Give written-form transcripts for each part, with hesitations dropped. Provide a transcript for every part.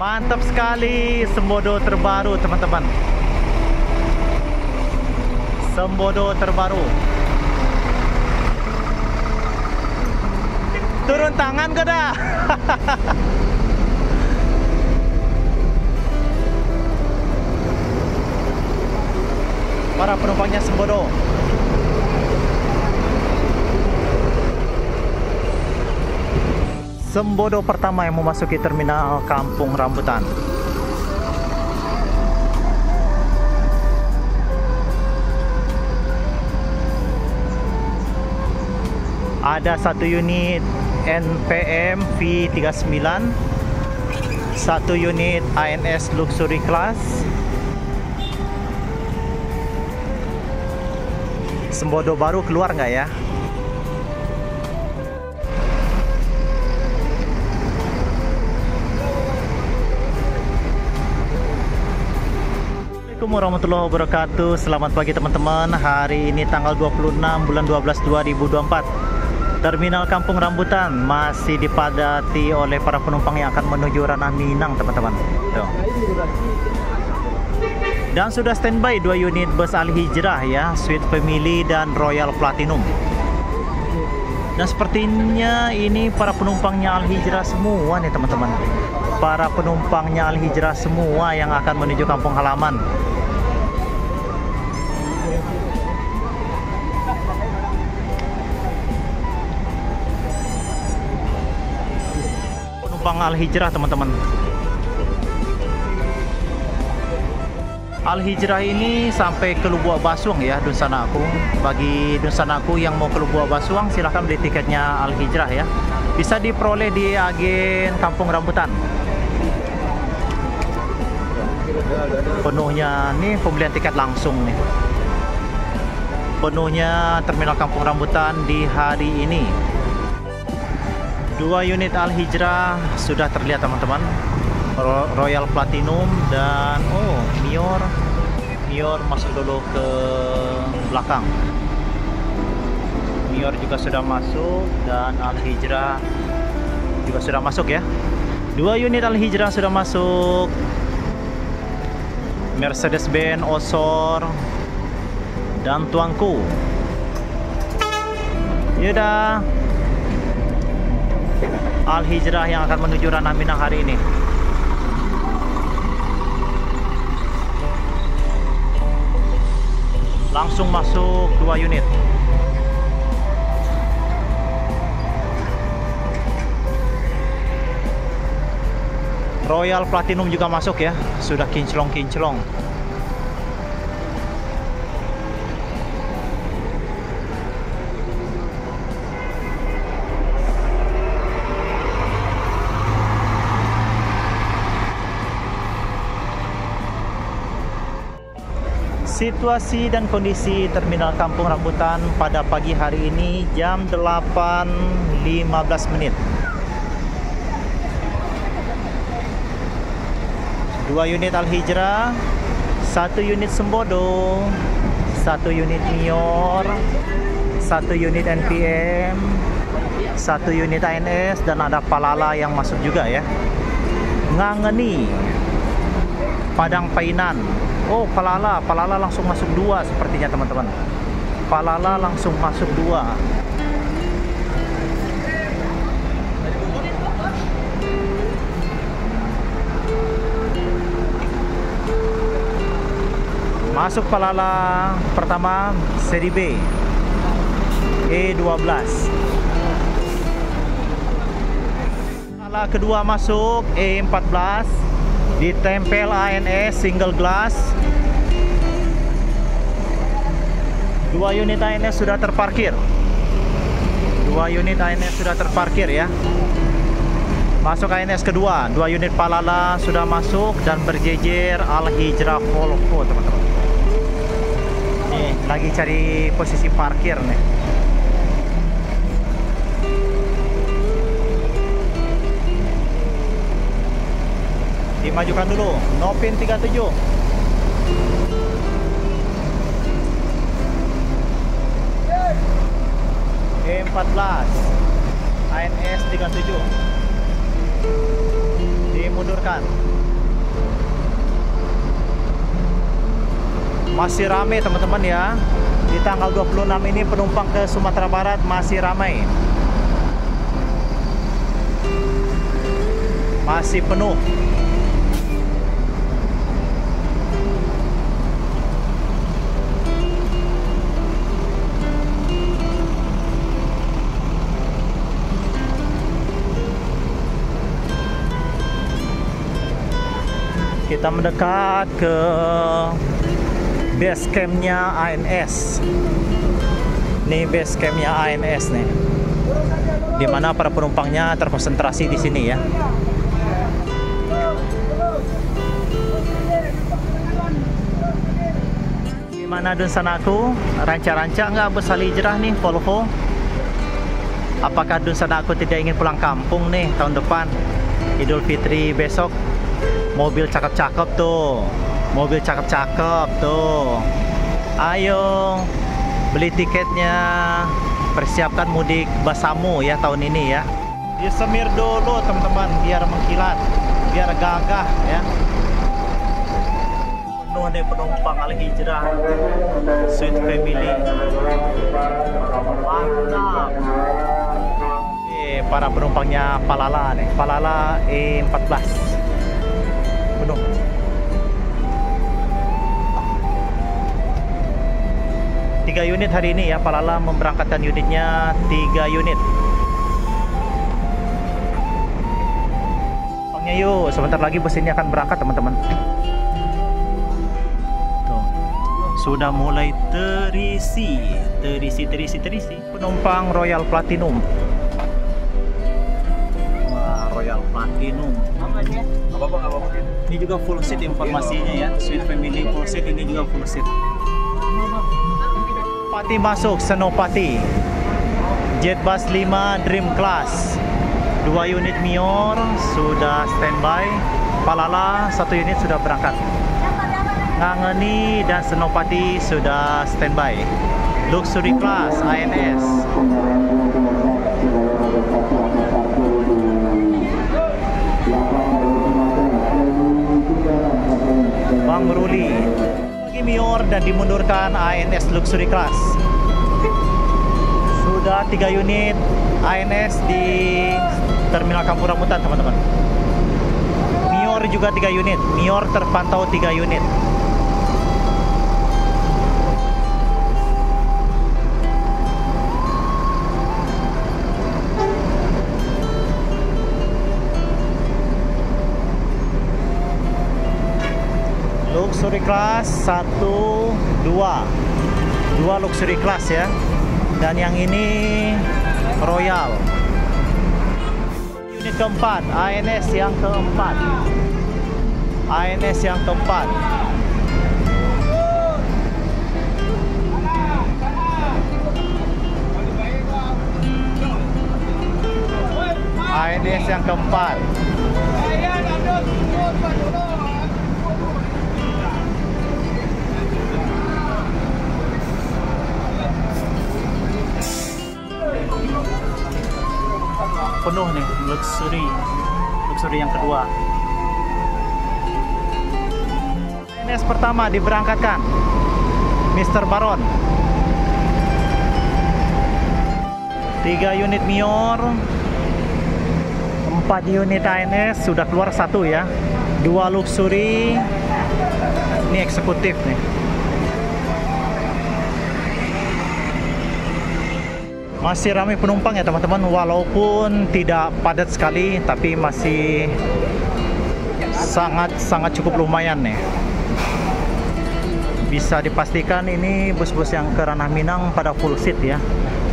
Mantap sekali Sembodo terbaru, teman-teman. Sembodo terbaru. Turun tangan ke dah. Para penumpangnya Sembodo. Sembodo pertama yang memasuki terminal Kampung Rambutan. Ada satu unit NPM V39, satu unit ANS Luxury Class. Sembodo baru keluar nggak ya? Assalamualaikum warahmatullahi wabarakatuh. Selamat pagi teman-teman. Hari ini tanggal 26 bulan 12 2024. Terminal Kampung Rambutan masih dipadati oleh para penumpang yang akan menuju Ranah Minang, teman-teman. Dan sudah standby 2 unit bus Al Hijrah ya, Suite Family dan Royal Platinum. Dan sepertinya ini para penumpangnya Al Hijrah semua nih, teman-teman. Para penumpangnya Al Hijrah semua yang akan menuju kampung halaman. Penumpang Al Hijrah, teman-teman. Al Hijrah ini sampai ke Lubuk Basuang ya, Dunsanaku. Bagi Dunsanaku yang mau ke Lubuk Basuang, silahkan beli tiketnya Al Hijrah ya. Bisa diperoleh di agen Kampung Rambutan. Penuhnya nih pembelian tiket langsung nih. Penuhnya terminal Kampung Rambutan di hari ini. 2 unit Al Hijrah sudah terlihat, teman-teman. Royal Platinum dan Mior masuk dulu ke belakang. Mior juga sudah masuk dan Al Hijrah juga sudah masuk ya. 2 unit Al Hijrah sudah masuk. Mercedes-Benz Osor dan Tuanku. Yaudah, Al Hijrah yang akan menuju Ranah Minang hari ini. Langsung masuk 2 unit. Royal Platinum juga masuk ya, sudah kinclong-kinclong. Situasi dan kondisi terminal Kampung Rambutan pada pagi hari ini jam 8.15 menit. 2 unit Al Hijrah, 1 unit Sembodo, 1 unit Mior, 1 unit NPM, 1 unit ANS, dan ada Palala yang masuk juga ya. Ngangeni, Padang Painan. Oh, Palala langsung masuk 2 sepertinya, teman-teman. Palala langsung masuk 2. Masuk Palala pertama seri B E12. Palala kedua masuk E14, ditempel ANS single glass. 2 unit ANS sudah terparkir. 2 unit ANS sudah terparkir ya. Masuk ANS kedua, 2 unit Palala sudah masuk dan berjejer Al Hijrah Volvo, teman-teman. Nih, lagi cari posisi parkir nih. Dimajukan dulu, Nopin 37. E14 ANS 37 dimundurkan. Masih ramai teman-teman ya. Di tanggal 26 ini penumpang ke Sumatera Barat masih ramai. Masih penuh. Kita mendekat ke base campnya ANS. Ini base campnya ANS nih, di mana para penumpangnya terkonsentrasi di sini ya. Gimana dun sanaku? Ranca-ranca nggak bus hijrah nih Volvo? Apakah dun sanaku tidak ingin pulang kampung nih tahun depan, Idul Fitri besok? Mobil cakep-cakep tuh, mobil cakep-cakep tuh. Ayo beli tiketnya, persiapkan mudik Basamu ya tahun ini ya. Disemir dulu teman-teman biar mengkilat, biar gagah ya. Penuh nih penumpang Al Hijrah Sweet Family. Mantap. Para penumpangnya Palala nih, Palala E14. Penuh. Tiga unit hari ini ya, Palala memberangkatkan unitnya 3 unit. Pangnya yuk, sebentar lagi bus ini akan berangkat teman-teman. Tuh, sudah mulai terisi. Penumpang Royal Platinum. Wah, Royal Platinum. Apa-apa. Ini juga full seat informasinya ya. Sweet Family full seat, ini juga full seat. Pati masuk, Senopati. Jetbus 5 Dream Class. 2 unit Mior sudah standby. Palala 1 unit sudah berangkat. Ngangeni dan Senopati sudah standby. Luxury Class ANS. Bang Ruli lagi Mior dan dimundurkan ANS Luxury Class. Sudah 3 unit ANS di Terminal Kampung Rambutan teman-teman. Mior juga 3 unit. Mior terpantau 3 unit. Luxury Class 1, 2 Luxury Class ya. Dan yang ini Royal. Unit keempat, ANS yang keempat. ANS yang keempat. ANS yang keempat. Penuh nih, luxury yang kedua. ANS pertama diberangkatkan Mr. Baron. 3 unit Mior, 4 unit ANS sudah keluar 1 ya. 2 luxury. Ini eksekutif nih. Masih ramai penumpang ya teman-teman, walaupun tidak padat sekali, tapi masih sangat cukup lumayan nih. Bisa dipastikan ini bus-bus yang ke Ranah Minang pada full seat ya.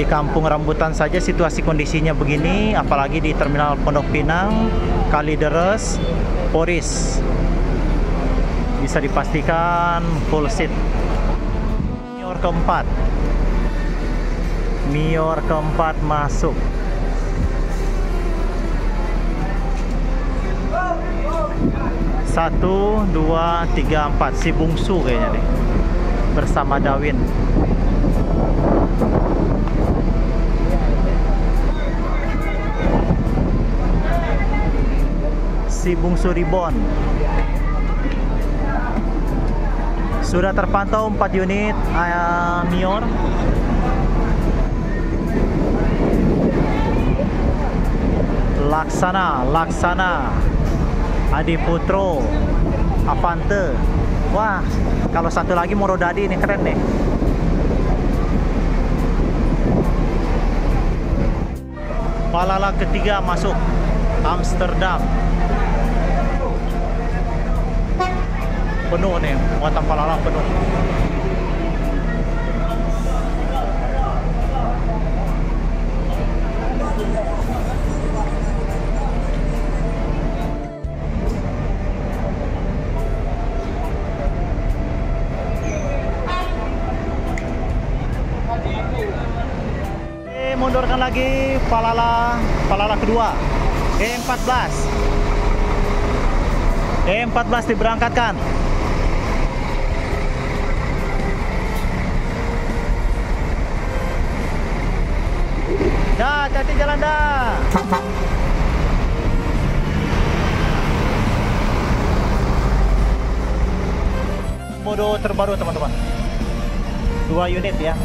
Di Kampung Rambutan saja situasi kondisinya begini, apalagi di Terminal Pondok Pinang, Kalideres, Poris. Bisa dipastikan full seat. Mior keempat. Mior keempat masuk. Satu, 2, 3, 4. Si bungsu kayaknya nih, bersama Dawin. Si bungsu Ribon. Sudah terpantau 4 unit Mior. Laksana, Adi Putro, Avante. Wah, kalau satu lagi Morodadi ini keren nih. Palala ketiga masuk Amsterdam. Penuh nih, muatan Palala penuh. Mundurkan lagi Palala kedua. E14 diberangkatkan. Dah, hati-hati jalan dah. Mode terbaru teman-teman. 2 unit ya.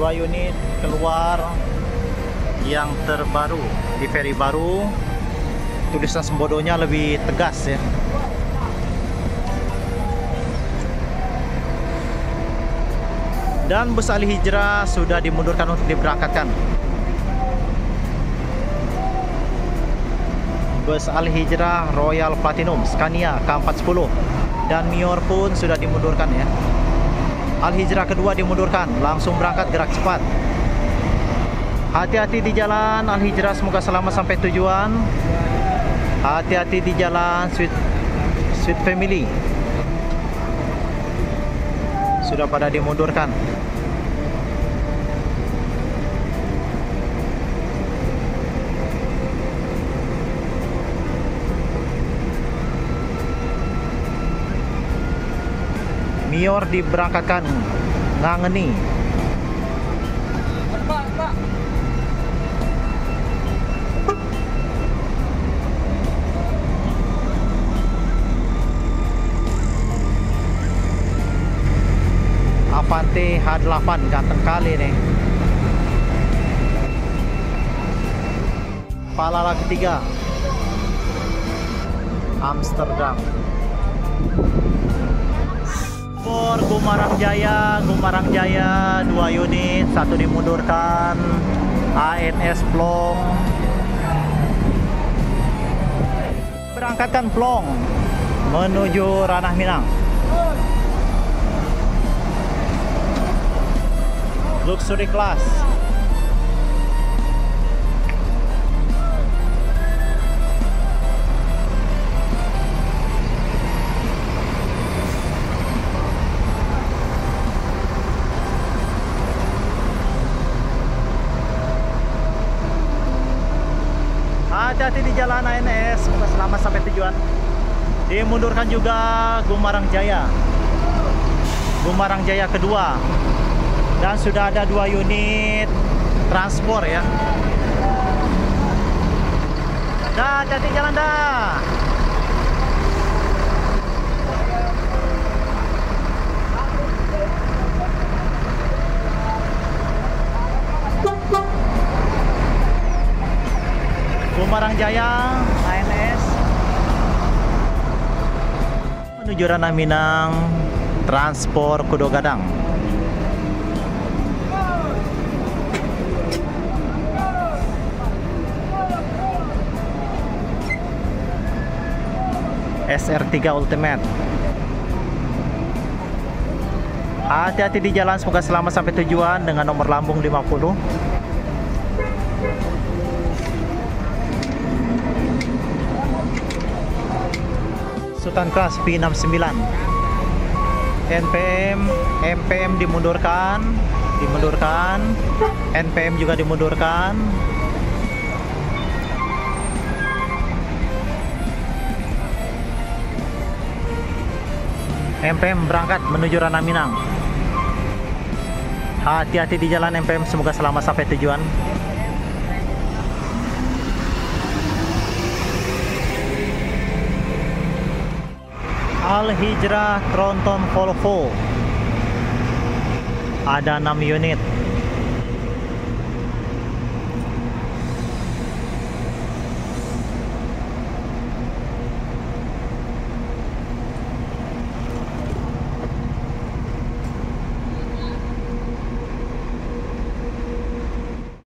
2 unit keluar yang terbaru di feri baru. Tulisan Sembodonya lebih tegas ya. Dan bus Al Hijrah sudah dimundurkan untuk diberangkatkan. Bus Al Hijrah Royal Platinum Scania K410 dan Mior pun sudah dimundurkan ya. Al Hijrah kedua dimundurkan, langsung berangkat gerak cepat. Hati-hati di jalan Al Hijrah, semoga selamat sampai tujuan. Hati-hati di jalan Sweet Family. Sudah pada dimundurkan. Mior diberangkatkan Ngangeni. Avante H8 ganteng kali nih. Palala ketiga Amsterdam. For Gumarang Jaya 2 unit, 1 dimundurkan. ANS Plong. Berangkatkan Plong menuju Ranah Minang. Luxury class. Hati-hati di jalan ANS, semoga selamat sampai tujuan. Dimundurkan juga Gumarang Jaya kedua. Dan sudah ada 2 unit transport ya. Dah, hati-hati jalan dah. Gumarang Jaya ANS menuju Ranah Minang, transport Kudo Gadang. SR3 Ultimate. Hati-hati di jalan, semoga selamat sampai tujuan dengan nomor lambung 50. Sultan Class P69. MPM dimundurkan, NPM juga dimundurkan. MPM berangkat menuju Ranah Minang. Hati-hati di jalan MPM, semoga selamat sampai tujuan. Al Hijrah Tronton Volvo ada 6 unit.